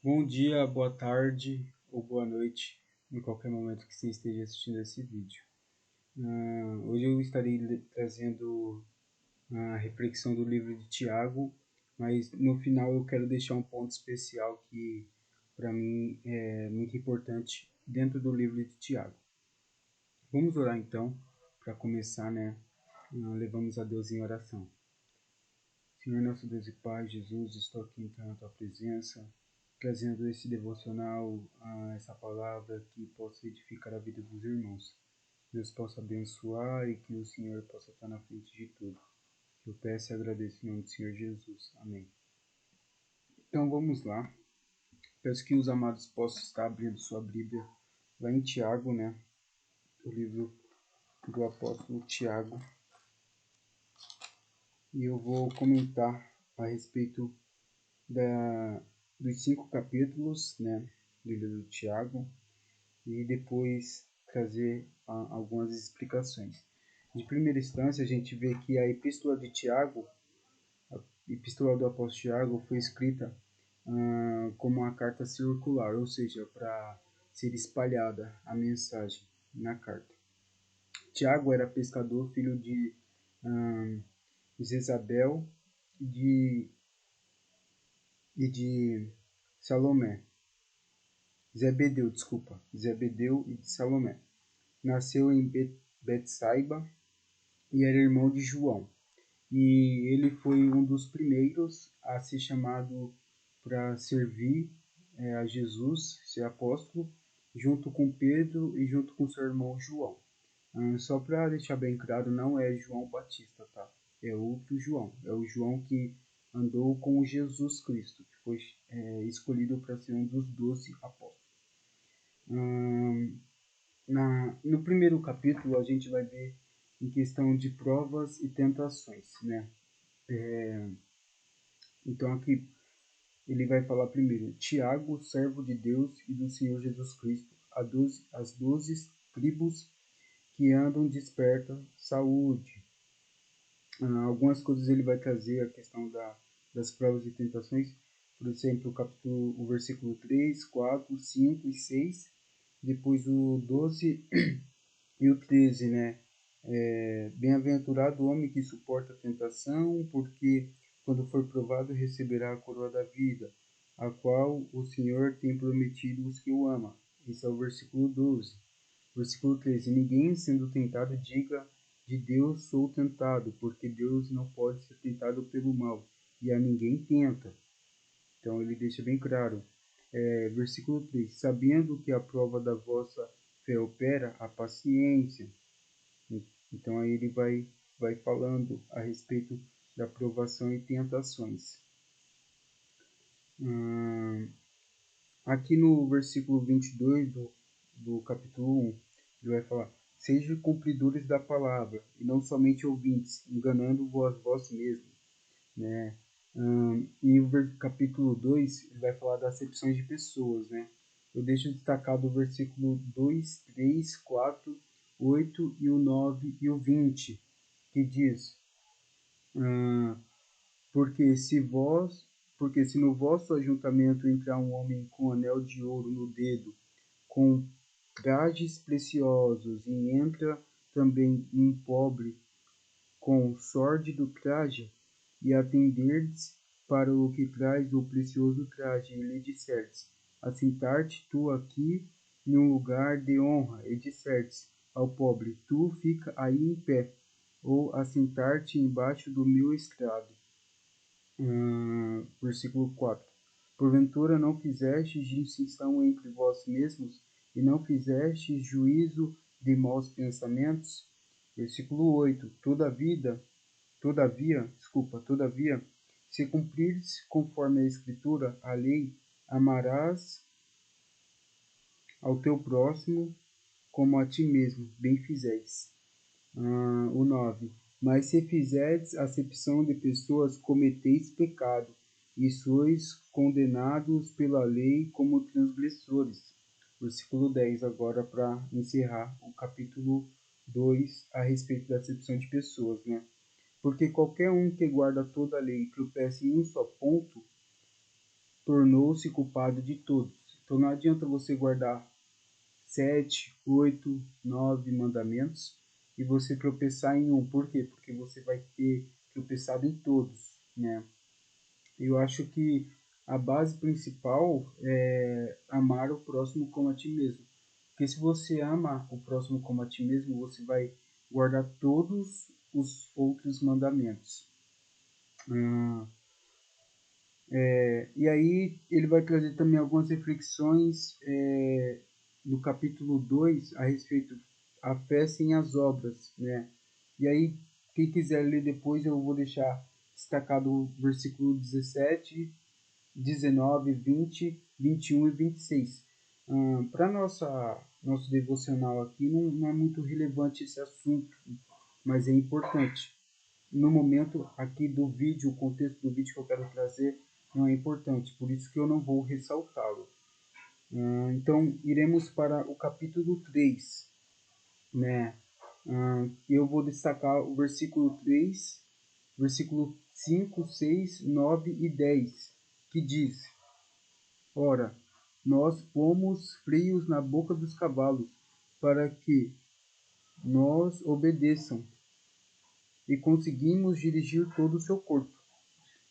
Bom dia, boa tarde ou boa noite, em qualquer momento que você esteja assistindo esse vídeo. Hoje eu estarei trazendo a reflexão do livro de Tiago, mas no final eu quero deixar um ponto especial que para mim é muito importante dentro do livro de Tiago. Vamos orar então, para começar, né? Levamos a Deus em oração. Senhor nosso Deus e Pai, Jesus, estou aqui então na Tua presença, trazendo esse devocional, essa palavra que possa edificar a vida dos irmãos. Deus possa abençoar e que o Senhor possa estar na frente de tudo. Eu peço e agradeço em nome do Senhor Jesus. Amém. Então vamos lá. Peço que os amados possam estar abrindo sua Bíblia lá em Tiago, né? O livro do apóstolo Tiago. E eu vou comentar a respeito dos 5 capítulos, né, do livro de Tiago, e depois trazer algumas explicações. De primeira instância, a gente vê que a epístola de Tiago, a epístola do apóstolo Tiago, foi escrita como uma carta circular, ou seja, para ser espalhada a mensagem na carta. Tiago era pescador, filho de Jezabel e de Salomé. Zebedeu e de Salomé. Nasceu em Betsaiba e era irmão de João. E ele foi um dos primeiros a ser chamado para servir a Jesus, ser apóstolo, junto com Pedro e junto com seu irmão João. Só para deixar bem claro, não é João Batista, tá? É outro João. É o João que andou com Jesus Cristo, que foi escolhido para ser um dos 12 apóstolos. No primeiro capítulo, a gente vai ver em questão de provas e tentações, né? Então, aqui ele vai falar primeiro: Tiago, servo de Deus e do Senhor Jesus Cristo, as 12 tribos que andam desperta saúde. Algumas coisas ele vai trazer a questão das provas e tentações, por exemplo, o versículo 3, 4, 5 e 6, depois o 12 e o 13, né? Bem-aventurado o homem que suporta a tentação, porque quando for provado receberá a coroa da vida, a qual o Senhor tem prometido aos que o amam. Esse é o versículo 12. Versículo 13. Ninguém sendo tentado diga de Deus sou tentado, porque Deus não pode ser tentado pelo mal, e a ninguém tenta. Então ele deixa bem claro. Versículo 3. Sabendo que a prova da vossa fé opera a paciência. Então aí ele vai falando a respeito da provação e tentações. Aqui no versículo 22 do capítulo 1, ele vai falar: Sejam cumpridores da palavra, e não somente ouvintes, enganando-vos vós mesmos. Né? E o capítulo 2 ele vai falar das acepções de pessoas. Né? Eu deixo destacado o versículo 2, 3, 4, 8 e o 9 e o 20, que diz: porque se vós, porque se no vosso ajuntamento entrar um homem com anel de ouro no dedo, com trajes preciosos, e entra também um pobre com sórdido traje, e atenderdes para o que traz o precioso traje, e lhe disserdes: assentar-te tu aqui num lugar de honra, e disserdes ao pobre: tu fica aí em pé, ou assentar-te embaixo do meu estrado. Versículo 4. Porventura não fizestes distinção entre vós mesmos, e não fizestes juízo de maus pensamentos? Versículo 8. Todavia, se cumprires conforme a Escritura, a lei, amarás ao teu próximo como a ti mesmo, bem fizeis. O 9. Mas se fizerdes acepção de pessoas, cometeis pecado, e sois condenados pela lei como transgressores. Versículo 10, agora para encerrar o capítulo 2 a respeito da acepção de pessoas, né? Porque qualquer um que guarda toda a lei e tropeça em um só ponto, tornou-se culpado de todos. Então não adianta você guardar 7, 8, 9 mandamentos e você tropeçar em um. Por quê? Porque você vai ter tropeçado em todos, né? Eu acho que a base principal é amar o próximo como a ti mesmo. Porque se você ama o próximo como a ti mesmo, você vai guardar todos os outros mandamentos. E aí ele vai trazer também algumas reflexões no capítulo 2 a respeito a fé sem as obras, né? E aí, quem quiser ler depois, eu vou deixar destacado o versículo 17, 19, 20, 21 e 26. Para nosso devocional aqui, não é muito relevante esse assunto, mas é importante. No momento aqui do vídeo, o contexto do vídeo que eu quero trazer não é importante, por isso que eu não vou ressaltá-lo. Então, iremos para o capítulo 3, né? Eu vou destacar o versículo 3, versículo 5, 6, 9 e 10, que diz: Ora, nós pomos freios na boca dos cavalos, para que nos obedeçam, e conseguimos dirigir todo o seu corpo.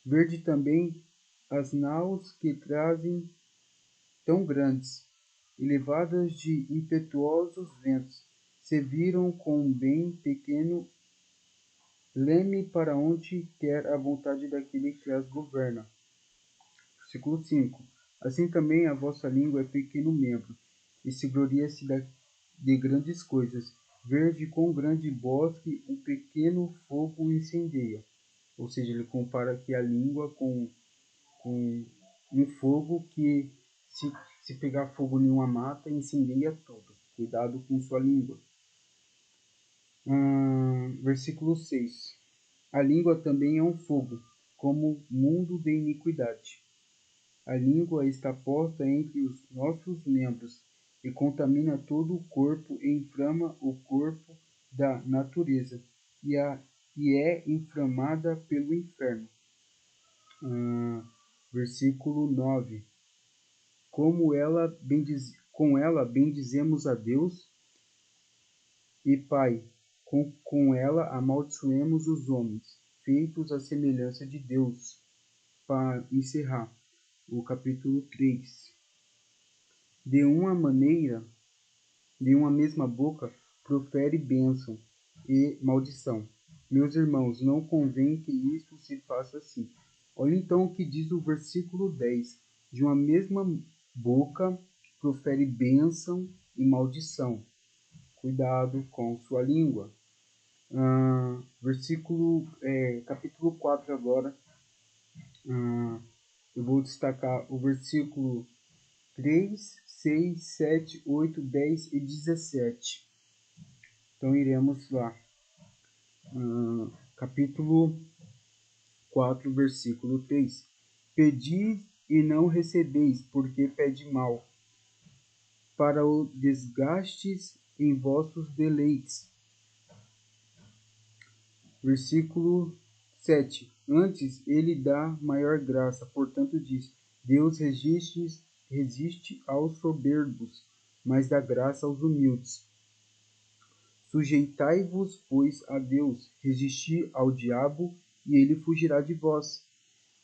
Verde também as naus que trazem tão grandes, e levadas de impetuosos ventos, se viram com um bem pequeno leme para onde quer a vontade daquele que as governa. Versículo 5. Assim também a vossa língua é pequeno membro, e se gloria-se de grandes coisas. Verde com grande bosque, um pequeno fogo incendeia. Ou seja, ele compara aqui a língua com um fogo que, se pegar fogo em uma mata, incendeia tudo. Cuidado com sua língua. Versículo 6. A língua também é um fogo, como mundo de iniquidade. A língua está posta entre os nossos membros e contamina todo o corpo e inflama o corpo da natureza e é inflamada pelo inferno. Versículo 9. Com ela bendizemos a Deus e Pai, com ela amaldiçoemos os homens, feitos à semelhança de Deus. Para encerrar o capítulo 3. De uma maneira, de uma mesma boca, profere bênção e maldição. Meus irmãos, não convém que isto se faça assim. Olha então o que diz o versículo 10. De uma mesma boca profere bênção e maldição. Cuidado com sua língua. Capítulo 4 agora. Eu vou destacar o versículo 3, 6, 7, 8, 10 e 17. Então iremos lá. Capítulo 4, versículo 3. Pedi e não recebeis, porque pede mal, para o desgastes em vossos deleites. Versículo 7. Antes ele dá maior graça, portanto diz: Deus resiste aos soberbos, mas dá graça aos humildes. Sujeitai-vos, pois, a Deus, resisti ao diabo, e ele fugirá de vós.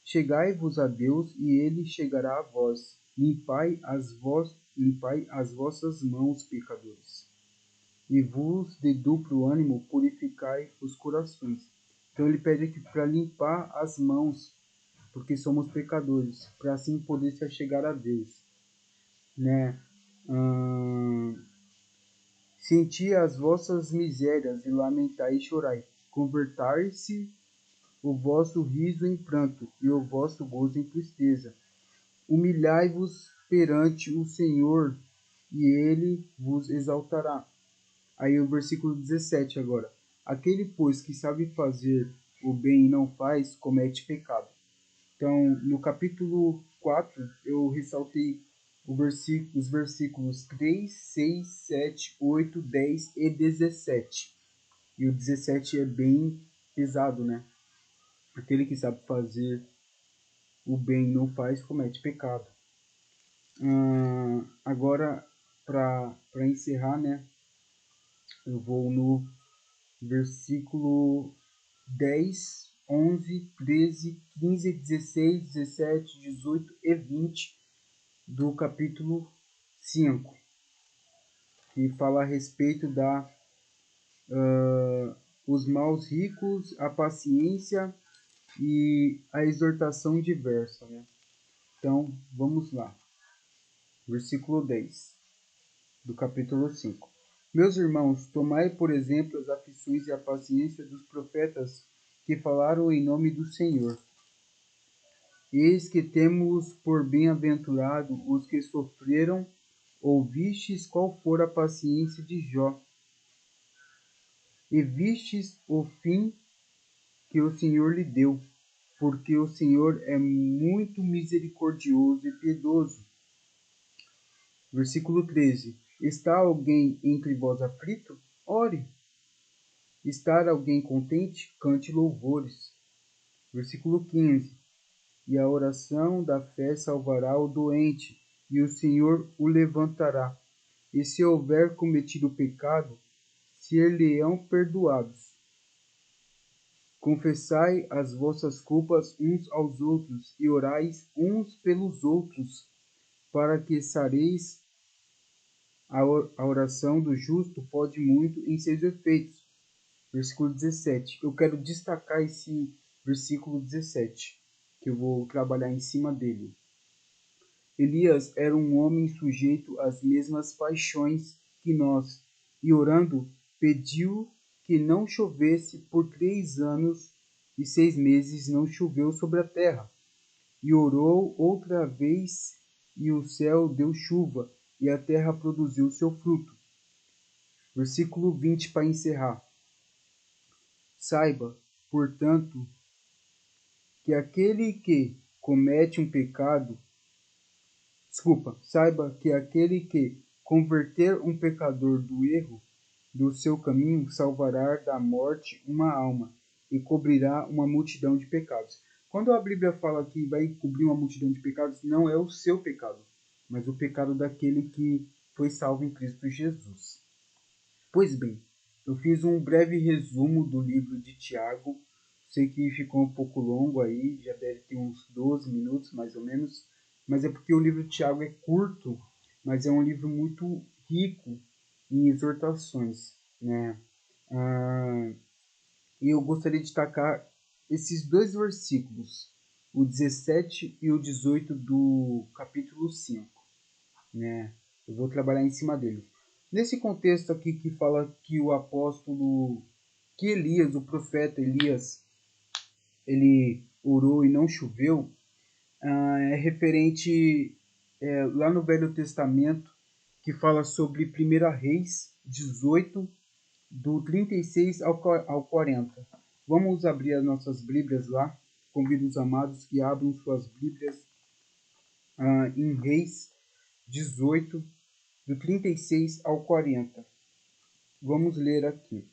Chegai-vos a Deus, e ele chegará a vós. Limpai as vossas mãos, pecadores. E vos de duplo ânimo purificai os corações. Então ele pede aqui para limpar as mãos, porque somos pecadores, para assim poder se achegar a Deus, né? Senti as vossas misérias e lamentai e chorai. Convertai-se o vosso riso em pranto e o vosso gozo em tristeza. Humilhai-vos perante o Senhor e ele vos exaltará. Aí o versículo 17 agora. Aquele, pois, que sabe fazer o bem e não faz, comete pecado. Então, no capítulo 4, eu ressaltei os versículos 3, 6, 7, 8, 10 e 17. E o 17 é bem pesado, né? Aquele que sabe fazer o bem não faz, comete pecado. Agora, para encerrar, né, eu vou no versículo 10, 11, 13, 15, 16, 17, 18 e 20 do capítulo 5, que fala a respeito da os maus ricos, a paciência e a exortação diversa, né? Então, vamos lá. Versículo 10 do capítulo 5. Meus irmãos, tomai por exemplo as aflições e a paciência dos profetas que falaram em nome do Senhor. Eis que temos por bem-aventurado os que sofreram. Ouvistes qual fora a paciência de Jó, e vistes o fim que o Senhor lhe deu, porque o Senhor é muito misericordioso e piedoso. Versículo 13. Está alguém entre vós aflito? Ore. Está alguém contente? Cante louvores. Versículo 15. E a oração da fé salvará o doente, e o Senhor o levantará. E se houver cometido pecado, ser-lhe-ão perdoados. Confessai as vossas culpas uns aos outros, e orais uns pelos outros, para que sareis. A oração do justo pode muito em seus efeitos. Versículo 17. Eu quero destacar esse versículo 17, que eu vou trabalhar em cima dele. Elias era um homem sujeito às mesmas paixões que nós, e orando, pediu que não chovesse por 3 anos e 6 meses, não choveu sobre a terra. E orou outra vez, e o céu deu chuva, e a terra produziu seu fruto. Versículo 20 para encerrar. Saiba, portanto, que aquele que comete um pecado, saiba que aquele que converter um pecador do erro do seu caminho salvará da morte uma alma e cobrirá uma multidão de pecados. Quando a Bíblia fala que vai cobrir uma multidão de pecados, não é o seu pecado, mas o pecado daquele que foi salvo em Cristo Jesus. Pois bem, eu fiz um breve resumo do livro de Tiago. Sei que ficou um pouco longo aí, já deve ter uns 12 minutos mais ou menos, mas é porque o livro de Tiago é curto, mas é um livro muito rico em exortações, né? E eu gostaria de destacar esses dois versículos, o 17 e o 18 do capítulo 5, né? Eu vou trabalhar em cima deles. Nesse contexto aqui que fala que o apóstolo, que Elias, o profeta Elias, ele orou e não choveu, é referente lá no Velho Testamento, que fala sobre 1 Reis 18, do 36 ao 40. Vamos abrir as nossas Bíblias lá. Convido os amados que abram suas Bíblias em Reis 18, do 36 ao 40. Vamos ler aqui.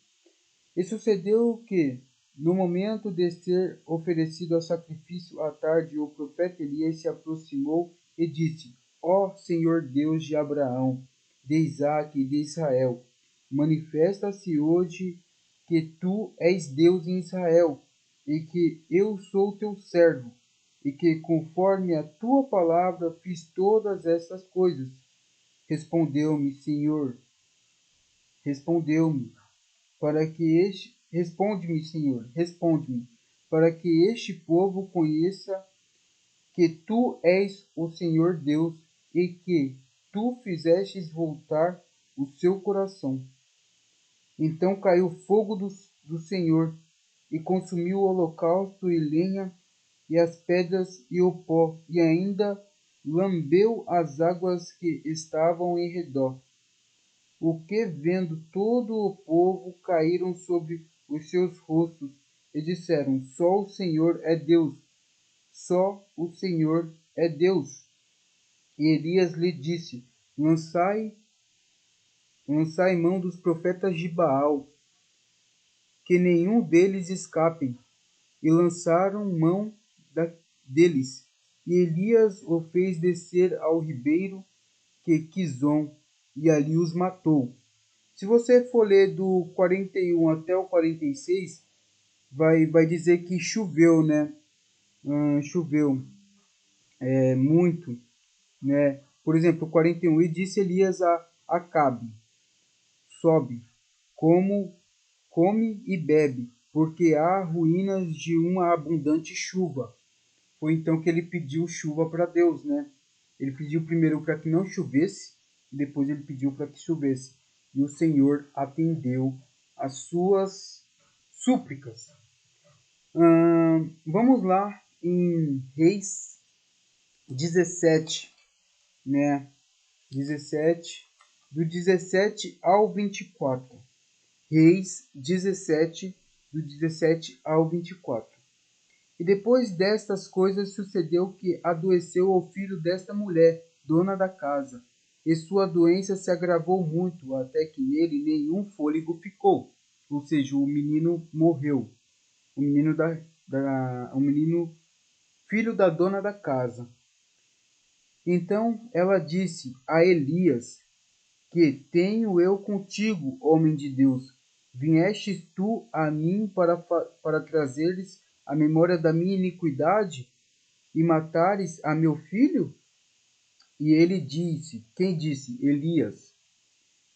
E sucedeu que, no momento de ser oferecido a sacrifício à tarde, o profeta Elias se aproximou e disse: Ó Senhor Deus de Abraão, de Isaque e de Israel, manifesta-se hoje que tu és Deus em Israel, e que eu sou teu servo, e que conforme a tua palavra fiz todas estas coisas. Respondeu-me, Senhor, respondeu-me, para que este, responde-me, Senhor, responde-me, para que este povo conheça que tu és o Senhor Deus e que tu fizestes voltar o seu coração. Então caiu fogo do Senhor e consumiu o holocausto e lenha e as pedras e o pó, e ainda lambeu as águas que estavam em redor. O que, vendo todo o povo, caíram sobre os seus rostos e disseram: Só o Senhor é Deus, só o Senhor é Deus. E Elias lhe disse: lançai mão dos profetas de Baal, que nenhum deles escape. E lançaram mão deles, E Elias o fez descer ao ribeiro que Quizon, e ali os matou. Se você for ler do 41 até o 46, vai dizer que choveu, né? Choveu muito, né? Por exemplo, 41, e disse Elias a Acabe: sobe, come e bebe, porque há ruínas de uma abundante chuva. Foi então que ele pediu chuva para Deus, né? Ele pediu primeiro para que não chovesse, e depois ele pediu para que chovesse. E o Senhor atendeu as suas súplicas. Vamos lá em Reis 17, né? 17, do 17 ao 24. Reis 17, do 17 ao 24. E depois destas coisas sucedeu que adoeceu o filho desta mulher, dona da casa, e sua doença se agravou muito, até que nele nenhum fôlego ficou. Ou seja, o menino morreu. O menino, o menino filho da dona da casa. Então ela disse a Elias: que tenho eu contigo, homem de Deus? Viestes tu a mim para trazeres a memória da minha iniquidade e matares a meu filho? E ele disse, quem disse? Elias: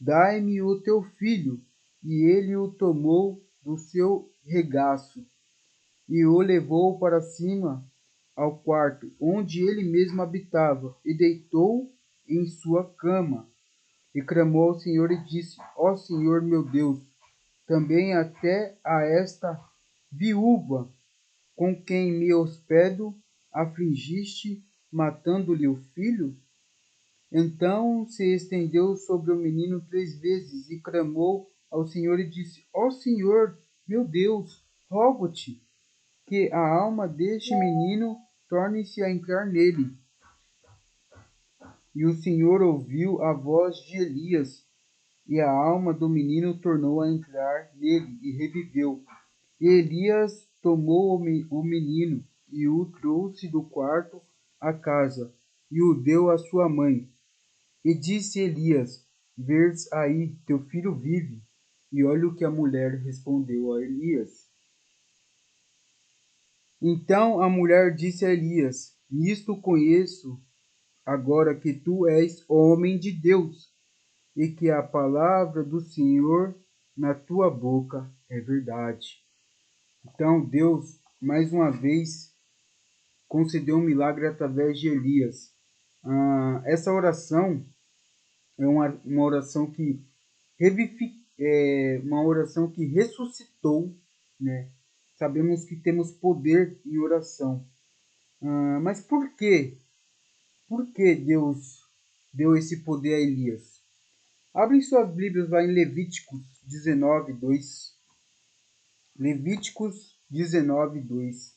dai-me o teu filho. E ele o tomou do seu regaço e o levou para cima ao quarto onde ele mesmo habitava e deitou em sua cama. E clamou ao Senhor e disse: ó Senhor meu Deus, também até a esta viúva com quem me hospedo afligiste, matando-lhe o filho? Então se estendeu sobre o menino 3 vezes e clamou ao Senhor e disse: ó Senhor meu Deus, rogo-te que a alma deste menino torne-se a entrar nele. E o Senhor ouviu a voz de Elias, e a alma do menino tornou a entrar nele e reviveu. E Elias tomou o menino e o trouxe do quarto à casa e o deu à sua mãe. E disse Elias: vês aí, teu filho vive. E olha o que a mulher respondeu a Elias. Então a mulher disse a Elias: nisto conheço agora que tu és homem de Deus, e que a palavra do Senhor na tua boca é verdade. Então Deus, mais uma vez, concedeu um milagre através de Elias. Essa oração é uma oração que uma oração que ressuscitou, né? Sabemos que temos poder em oração. Mas por quê? Por que Deus deu esse poder a Elias? Abrem suas Bíblias lá em Levíticos 19, 2. Levíticos 19, 2.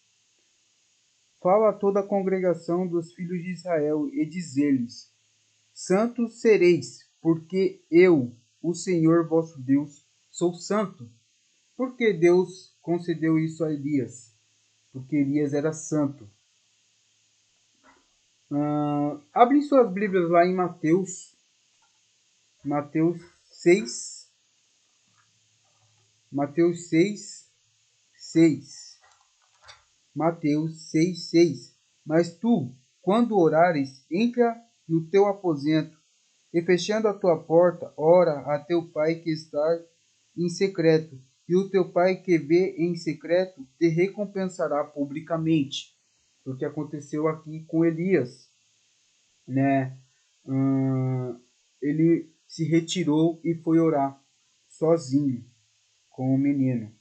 Fala a toda a congregação dos filhos de Israel e dizer-lhes: santos sereis, porque eu, o Senhor vosso Deus, sou santo. Por que Deus concedeu isso a Elias? Porque Elias era santo. Abrem suas Bíblias lá em Mateus 6, Mateus 6, 6. Mateus 6, 6. Mas tu, quando orares, entra no teu aposento, e fechando a tua porta, ora a teu pai que está em secreto, e o teu pai que vê em secreto te recompensará publicamente. O que aconteceu aqui com Elias, né? Ele se retirou e foi orar sozinho com o menino.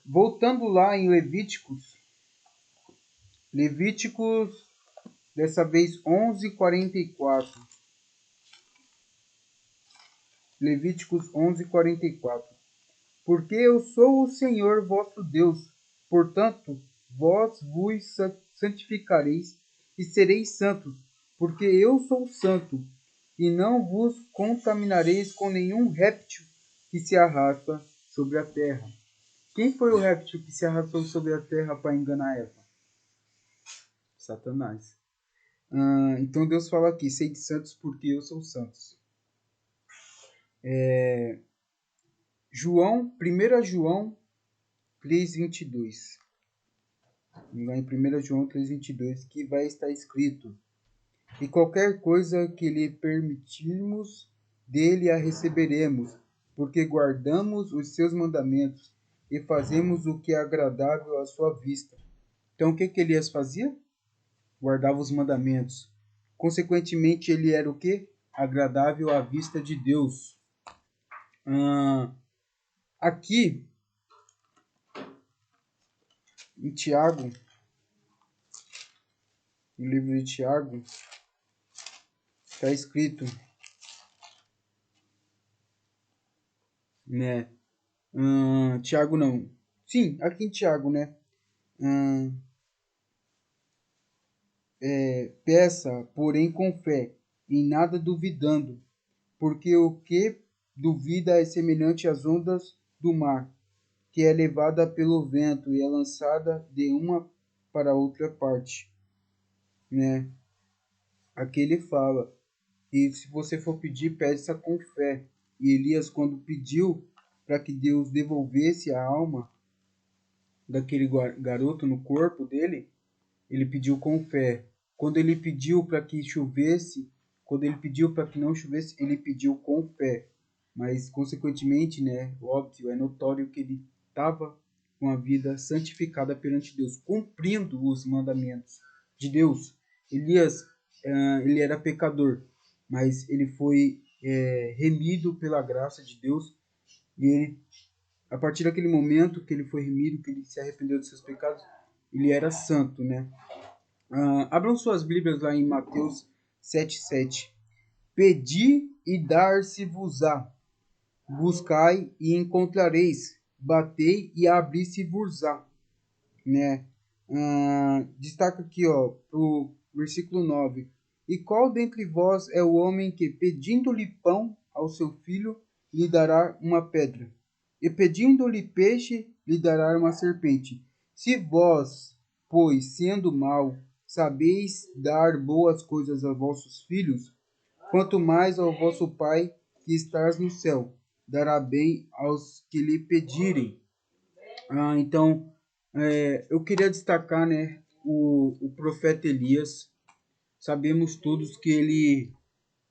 Voltando lá em Levíticos, dessa vez 11:44. Levíticos 11:44. Porque eu sou o Senhor vosso Deus, portanto, vós vos santificareis e sereis santos, porque eu sou santo, e não vos contaminareis com nenhum réptil que se arrasta sobre a terra. Quem foi o réptil que se arrastou sobre a terra para enganar Eva? Satanás. Então Deus fala aqui, sede santos porque eu sou santos. João, 1 João 3:22. Lá em 1 João 3:22, que vai estar escrito: e qualquer coisa que lhe permitirmos, dele a receberemos, porque guardamos os seus mandamentos e fazemos o que é agradável à sua vista. Então, o que Elias fazia? Guardava os mandamentos. Consequentemente, ele era o quê? Agradável à vista de Deus. Aqui, em Tiago, no livro de Tiago, está escrito, né? Tiago não. Sim, aqui em Tiago, né? Peça, porém, com fé, em nada duvidando, porque o que duvida é semelhante às ondas do mar, que é levada pelo vento e é lançada de uma para outra parte, né? Aqui ele fala, e se você for pedir, peça com fé. E Elias, quando pediu para que Deus devolvesse a alma daquele garoto no corpo dele, ele pediu com fé. Quando ele pediu para que chovesse, quando ele pediu para que não chovesse, ele pediu com fé. Mas, consequentemente, né, óbvio, é notório que ele estava com a vida santificada perante Deus, cumprindo os mandamentos de Deus. Elias, ele era pecador, mas ele foi remido pela graça de Deus, e ele, a partir daquele momento que ele foi remido, que ele se arrependeu dos seus pecados, ele era santo, né? Abram suas Bíblias lá em Mateus 7:7. Pedi e dar-se-vos-á. Buscai e encontrareis. Batei e abri-se-vos-á. Né? Destaca aqui, ó, pro versículo 9. E qual dentre vós é o homem que, pedindo-lhe pão ao seu filho, lhe dará uma pedra? E pedindo-lhe peixe, lhe dará uma serpente? Se vós, pois, sendo mau, sabeis dar boas coisas aos vossos filhos, quanto mais ao vosso Pai que estás no céu, dará bem aos que lhe pedirem. Então, eu queria destacar, né, o profeta Elias. Sabemos todos que ele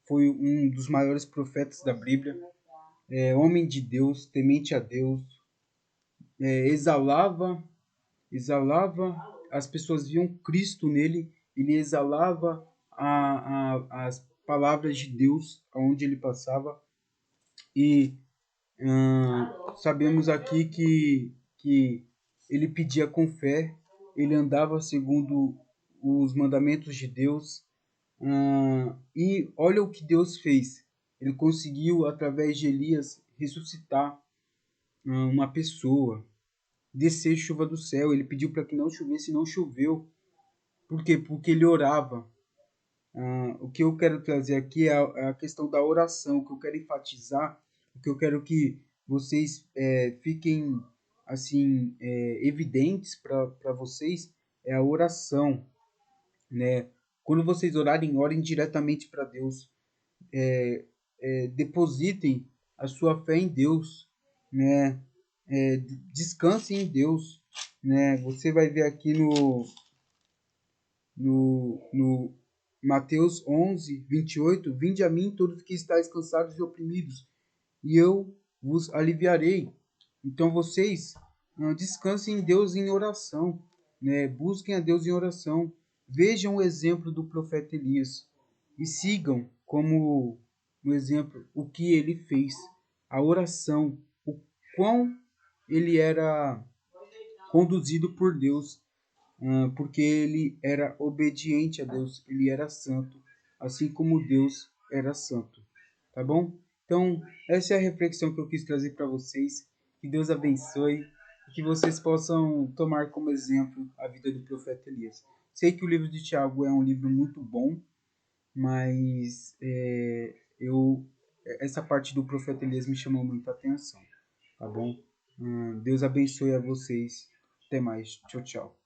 foi um dos maiores profetas da Bíblia, homem de Deus, temente a Deus, exalava, as pessoas viam Cristo nele, ele exalava as palavras de Deus aonde ele passava. E sabemos aqui que ele pedia com fé, ele andava segundo os mandamentos de Deus. E olha o que Deus fez. Ele conseguiu, através de Elias, ressuscitar uma pessoa, descer chuva do céu. Ele pediu para que não chovesse e não choveu. Por quê? Porque ele orava. O que eu quero trazer aqui é a questão da oração, o que eu quero enfatizar, o que eu quero que vocês fiquem assim evidentes para vocês é a oração, né? Quando vocês orarem, orem diretamente para Deus, depositem a sua fé em Deus, né? Descansem em Deus, né? Você vai ver aqui no Mateus 11:28, vinde a mim todos que estáis cansados e oprimidos, e eu vos aliviarei. Então vocês descansem em Deus em oração, né? Busquem a Deus em oração. Vejam o exemplo do profeta Elias e sigam como um exemplo o que ele fez, a oração, o quão ele era conduzido por Deus, porque ele era obediente a Deus, ele era santo, assim como Deus era santo, tá bom? Então, essa é a reflexão que eu quis trazer para vocês. Que Deus abençoe e que vocês possam tomar como exemplo a vida do profeta Elias. Sei que o livro de Tiago é um livro muito bom, mas essa parte do profeta Elias me chamou muita atenção, tá bom? Deus abençoe a vocês. Até mais. Tchau, tchau.